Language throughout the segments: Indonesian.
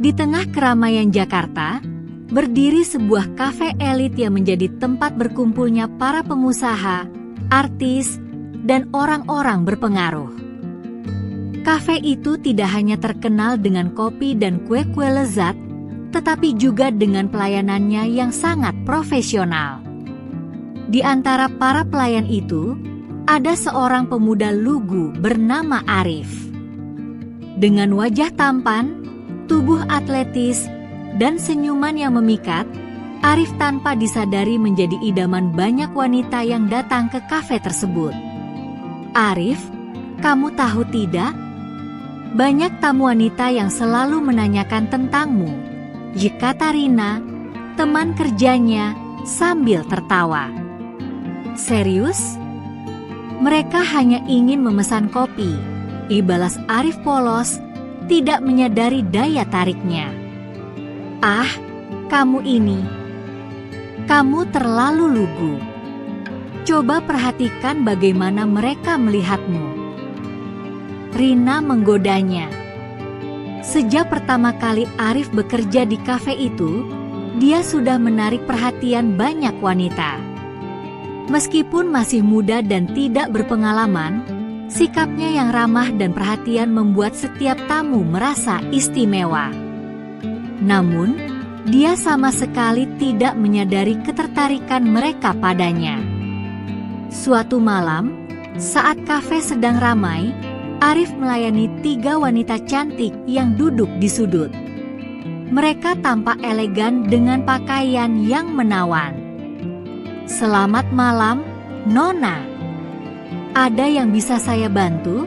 Di tengah keramaian Jakarta, berdiri sebuah kafe elit yang menjadi tempat berkumpulnya para pengusaha, artis, dan orang-orang berpengaruh. Kafe itu tidak hanya terkenal dengan kopi dan kue-kue lezat, tetapi juga dengan pelayanannya yang sangat profesional. Di antara para pelayan itu, ada seorang pemuda lugu bernama Arif. Dengan wajah tampan, tubuh atletis, dan senyuman yang memikat, Arif tanpa disadari menjadi idaman banyak wanita yang datang ke kafe tersebut. Arif, kamu tahu tidak? Banyak tamu wanita yang selalu menanyakan tentangmu, kata Rina, teman kerjanya, sambil tertawa. Serius? Mereka hanya ingin memesan kopi, balas Arif polos, tidak menyadari daya tariknya. Ah, kamu ini. Kamu terlalu lugu. Coba perhatikan bagaimana mereka melihatmu. Rina menggodanya. Sejak pertama kali Arif bekerja di kafe itu, dia sudah menarik perhatian banyak wanita. Meskipun masih muda dan tidak berpengalaman, sikapnya yang ramah dan perhatian membuat setiap tamu merasa istimewa. Namun, dia sama sekali tidak menyadari ketertarikan mereka padanya. Suatu malam, saat kafe sedang ramai, Arif melayani 3 wanita cantik yang duduk di sudut. Mereka tampak elegan dengan pakaian yang menawan. "Selamat malam, Nona. Ada yang bisa saya bantu?"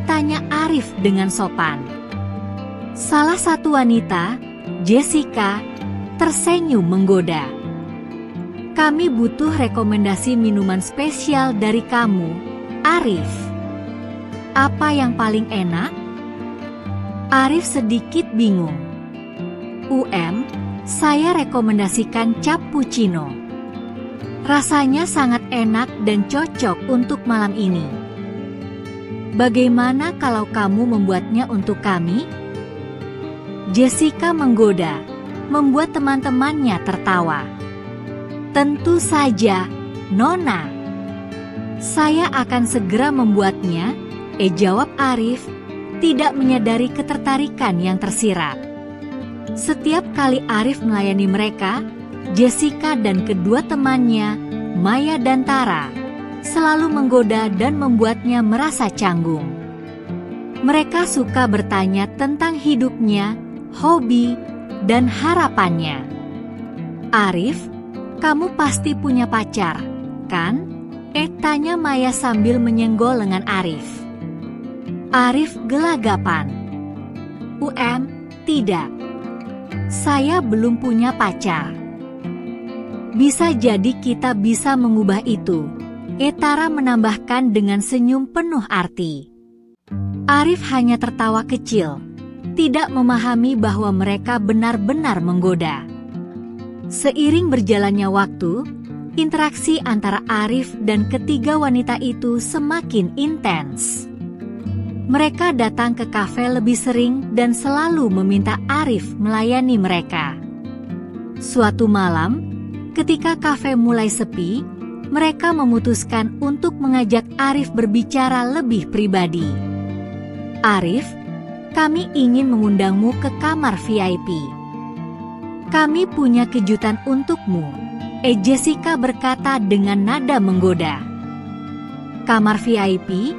tanya Arif dengan sopan. Salah satu wanita, Jessica, tersenyum menggoda. "Kami butuh rekomendasi minuman spesial dari kamu, Arif. Apa yang paling enak?" Arif sedikit bingung. Saya rekomendasikan cappuccino. Rasanya sangat enak dan cocok untuk malam ini. Bagaimana kalau kamu membuatnya untuk kami?" Jessica menggoda, membuat teman-temannya tertawa. "Tentu saja, Nona. Saya akan segera membuatnya," jawab Arif, tidak menyadari ketertarikan yang tersirat. Setiap kali Arif melayani mereka, Jessica dan kedua temannya, Maya dan Tara, selalu menggoda dan membuatnya merasa canggung. Mereka suka bertanya tentang hidupnya, hobi, dan harapannya. "Arif, kamu pasti punya pacar, kan?" tanya Maya sambil menyenggol lengan Arif. Arif gelagapan. Tidak. Saya belum punya pacar." "Bisa jadi kita bisa mengubah itu," Tara menambahkan dengan senyum penuh arti. Arif hanya tertawa kecil, tidak memahami bahwa mereka benar-benar menggoda. Seiring berjalannya waktu, interaksi antara Arif dan ketiga wanita itu semakin intens. Mereka datang ke kafe lebih sering dan selalu meminta Arif melayani mereka. Suatu malam, ketika kafe mulai sepi, mereka memutuskan untuk mengajak Arif berbicara lebih pribadi. "Arif, kami ingin mengundangmu ke kamar VIP. Kami punya kejutan untukmu," Jessica berkata dengan nada menggoda. "Kamar VIP?"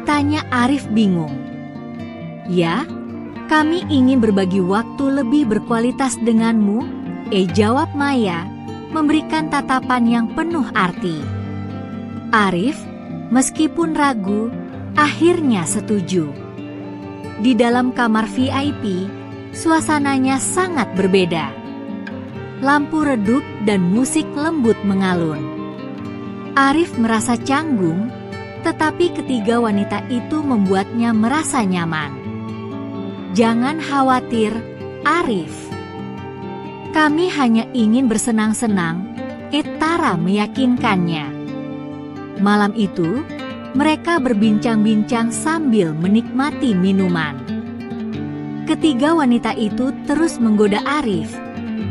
tanya Arif bingung. "Ya, kami ingin berbagi waktu lebih berkualitas denganmu," jawab Maya, memberikan tatapan yang penuh arti. Arif, meskipun ragu, akhirnya setuju. Di dalam kamar VIP, suasananya sangat berbeda. Lampu redup dan musik lembut mengalun. Arif merasa canggung, tetapi ketiga wanita itu membuatnya merasa nyaman. "Jangan khawatir, Arif. Kami hanya ingin bersenang-senang," Tara meyakinkannya. Malam itu, mereka berbincang-bincang sambil menikmati minuman. Ketiga wanita itu terus menggoda Arif,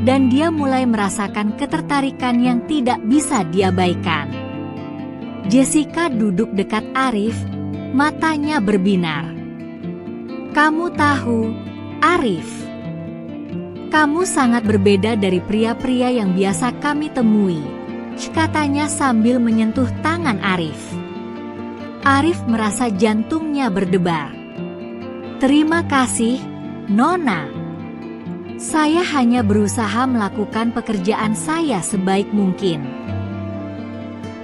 dan dia mulai merasakan ketertarikan yang tidak bisa diabaikan. Jessica duduk dekat Arif, matanya berbinar. "Kamu tahu, Arif, kamu sangat berbeda dari pria-pria yang biasa kami temui," katanya sambil menyentuh tangan Arif. Arif merasa jantungnya berdebar. "Terima kasih, Nona. Saya hanya berusaha melakukan pekerjaan saya sebaik mungkin.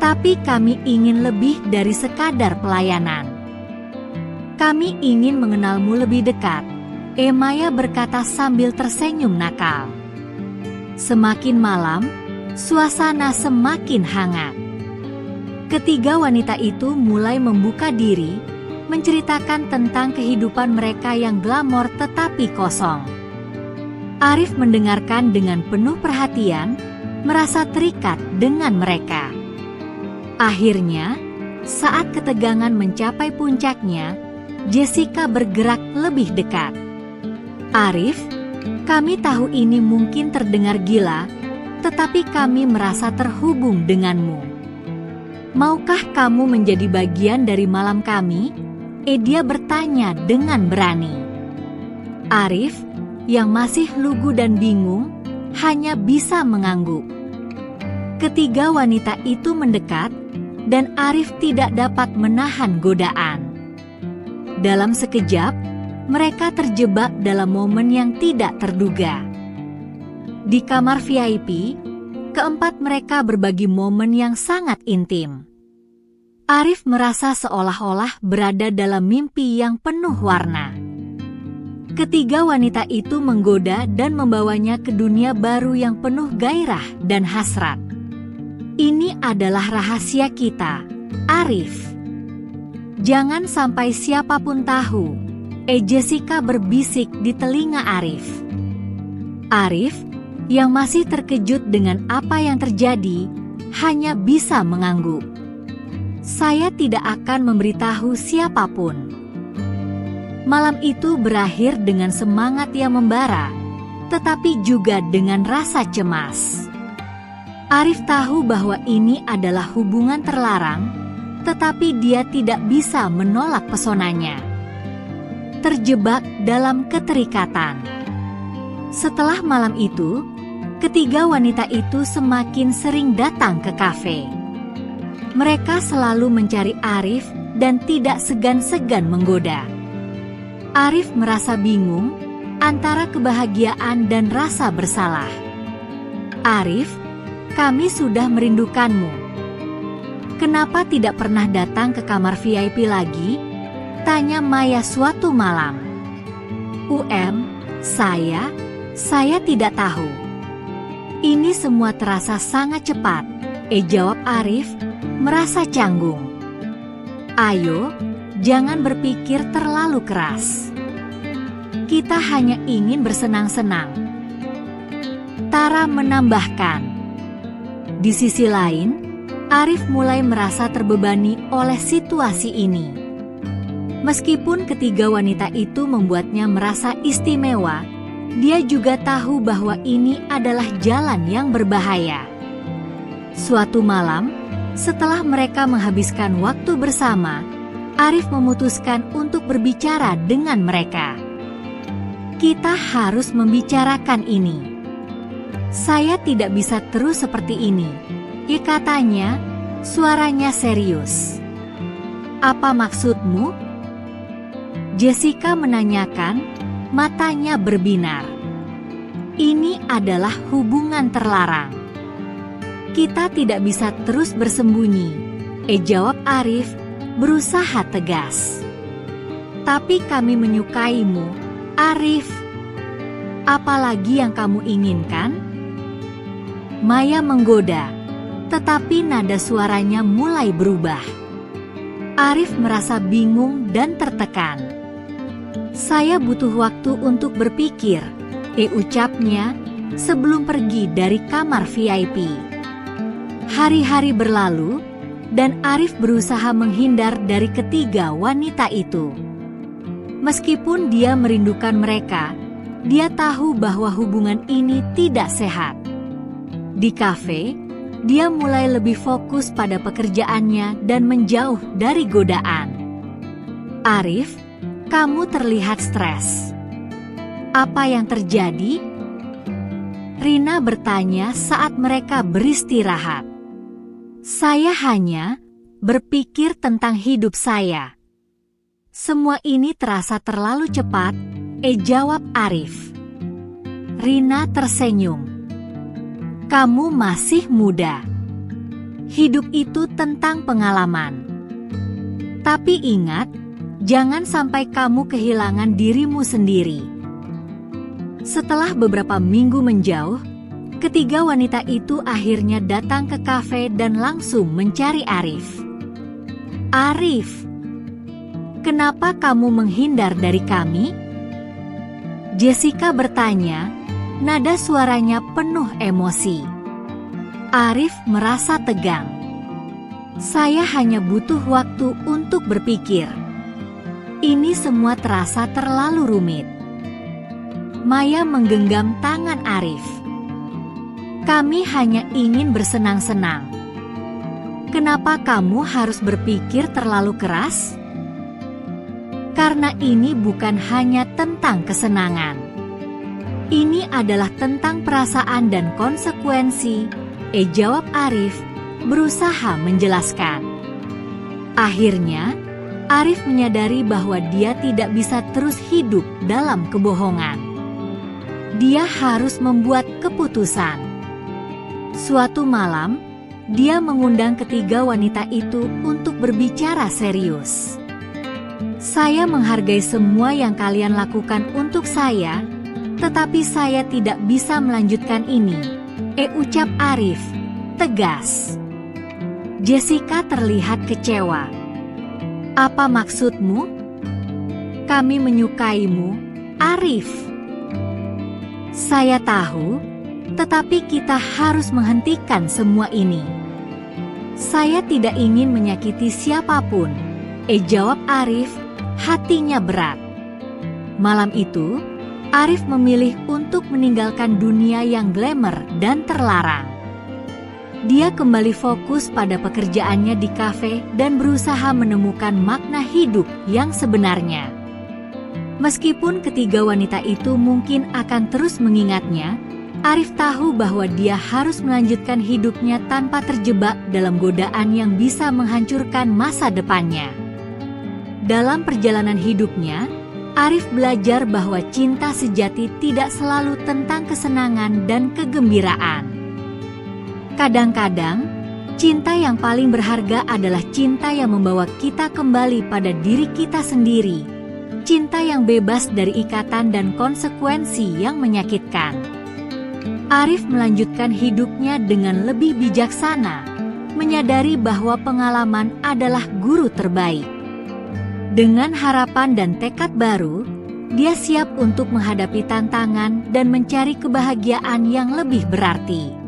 Tapi kami ingin lebih dari sekadar pelayanan. Kami ingin mengenalmu lebih dekat," Maya berkata sambil tersenyum nakal. Semakin malam, suasana semakin hangat. Ketiga wanita itu mulai membuka diri, menceritakan tentang kehidupan mereka yang glamor tetapi kosong. Arif mendengarkan dengan penuh perhatian, merasa terikat dengan mereka. Akhirnya, saat ketegangan mencapai puncaknya, Jessica bergerak lebih dekat. "Arif, kami tahu ini mungkin terdengar gila, tetapi kami merasa terhubung denganmu. Maukah kamu menjadi bagian dari malam kami?" Dia bertanya dengan berani. Arif, yang masih lugu dan bingung, hanya bisa mengangguk. Ketiga wanita itu mendekat, dan Arif tidak dapat menahan godaan. Dalam sekejap, mereka terjebak dalam momen yang tidak terduga. Di kamar VIP, keempat mereka berbagi momen yang sangat intim. Arif merasa seolah-olah berada dalam mimpi yang penuh warna. Ketiga wanita itu menggoda dan membawanya ke dunia baru yang penuh gairah dan hasrat. "Ini adalah rahasia kita, Arif. Jangan sampai siapapun tahu," Jessica berbisik di telinga Arif. Arif, yang masih terkejut dengan apa yang terjadi, hanya bisa mengangguk. "Saya tidak akan memberitahu siapapun." Malam itu berakhir dengan semangat yang membara, tetapi juga dengan rasa cemas. Arif tahu bahwa ini adalah hubungan terlarang, tetapi dia tidak bisa menolak pesonanya. Terjebak dalam keterikatan. Setelah malam itu, ketiga wanita itu semakin sering datang ke kafe. Mereka selalu mencari Arif dan tidak segan-segan menggoda. Arif merasa bingung antara kebahagiaan dan rasa bersalah. "Arif, kami sudah merindukanmu. Kenapa tidak pernah datang ke kamar VIP lagi?" tanya Maya suatu malam. Saya tidak tahu. Ini semua terasa sangat cepat," jawab Arif, merasa canggung. "Ayo, jangan berpikir terlalu keras. Kita hanya ingin bersenang-senang," Tara menambahkan. Di sisi lain, Arif mulai merasa terbebani oleh situasi ini. Meskipun ketiga wanita itu membuatnya merasa istimewa, dia juga tahu bahwa ini adalah jalan yang berbahaya. Suatu malam, setelah mereka menghabiskan waktu bersama, Arif memutuskan untuk berbicara dengan mereka. "Kita harus membicarakan ini. Saya tidak bisa terus seperti ini," katanya, suaranya serius. "Apa maksudmu?" Jessica menanyakan, matanya berbinar. "Ini adalah hubungan terlarang. Kita tidak bisa terus bersembunyi," jawab Arif, berusaha tegas. "Tapi kami menyukaimu, Arif. Apalagi yang kamu inginkan?" Maya menggoda, tetapi nada suaranya mulai berubah. Arif merasa bingung dan tertekan. "Saya butuh waktu untuk berpikir," ucapnya sebelum pergi dari kamar VIP. Hari-hari berlalu, dan Arif berusaha menghindar dari ketiga wanita itu. Meskipun dia merindukan mereka, dia tahu bahwa hubungan ini tidak sehat. Di kafe, dia mulai lebih fokus pada pekerjaannya dan menjauh dari godaan. Arif, kamu terlihat stres. Apa yang terjadi? Rina bertanya saat mereka beristirahat. Saya hanya berpikir tentang hidup saya. Semua ini terasa terlalu cepat, jawab Arif. Rina tersenyum. Kamu masih muda. Hidup itu tentang pengalaman. Tapi ingat, jangan sampai kamu kehilangan dirimu sendiri. Setelah beberapa minggu menjauh, ketiga wanita itu akhirnya datang ke kafe dan langsung mencari Arif. Arif, kenapa kamu menghindar dari kami? Jessica bertanya, nada suaranya penuh emosi. Arif merasa tegang. Saya hanya butuh waktu untuk berpikir. Ini semua terasa terlalu rumit. Maya menggenggam tangan Arif. Kami hanya ingin bersenang-senang. Kenapa kamu harus berpikir terlalu keras? Karena ini bukan hanya tentang kesenangan. Ini adalah tentang perasaan dan konsekuensi, jawab Arif, berusaha menjelaskan. Akhirnya, Arif menyadari bahwa dia tidak bisa terus hidup dalam kebohongan. Dia harus membuat keputusan. Suatu malam, dia mengundang ketiga wanita itu untuk berbicara serius. Saya menghargai semua yang kalian lakukan untuk saya, tetapi saya tidak bisa melanjutkan ini, ucap Arif, tegas. Jessica terlihat kecewa. Apa maksudmu? Kami menyukaimu, Arif. Saya tahu, tetapi kita harus menghentikan semua ini. Saya tidak ingin menyakiti siapapun, jawab Arif, hatinya berat. Malam itu, Arif memilih untuk meninggalkan dunia yang glamour dan terlarang. Dia kembali fokus pada pekerjaannya di kafe dan berusaha menemukan makna hidup yang sebenarnya. Meskipun ketiga wanita itu mungkin akan terus mengingatnya, Arif tahu bahwa dia harus melanjutkan hidupnya tanpa terjebak dalam godaan yang bisa menghancurkan masa depannya. Dalam perjalanan hidupnya, Arif belajar bahwa cinta sejati tidak selalu tentang kesenangan dan kegembiraan. Kadang-kadang, cinta yang paling berharga adalah cinta yang membawa kita kembali pada diri kita sendiri. Cinta yang bebas dari ikatan dan konsekuensi yang menyakitkan. Arif melanjutkan hidupnya dengan lebih bijaksana, menyadari bahwa pengalaman adalah guru terbaik. Dengan harapan dan tekad baru, dia siap untuk menghadapi tantangan dan mencari kebahagiaan yang lebih berarti.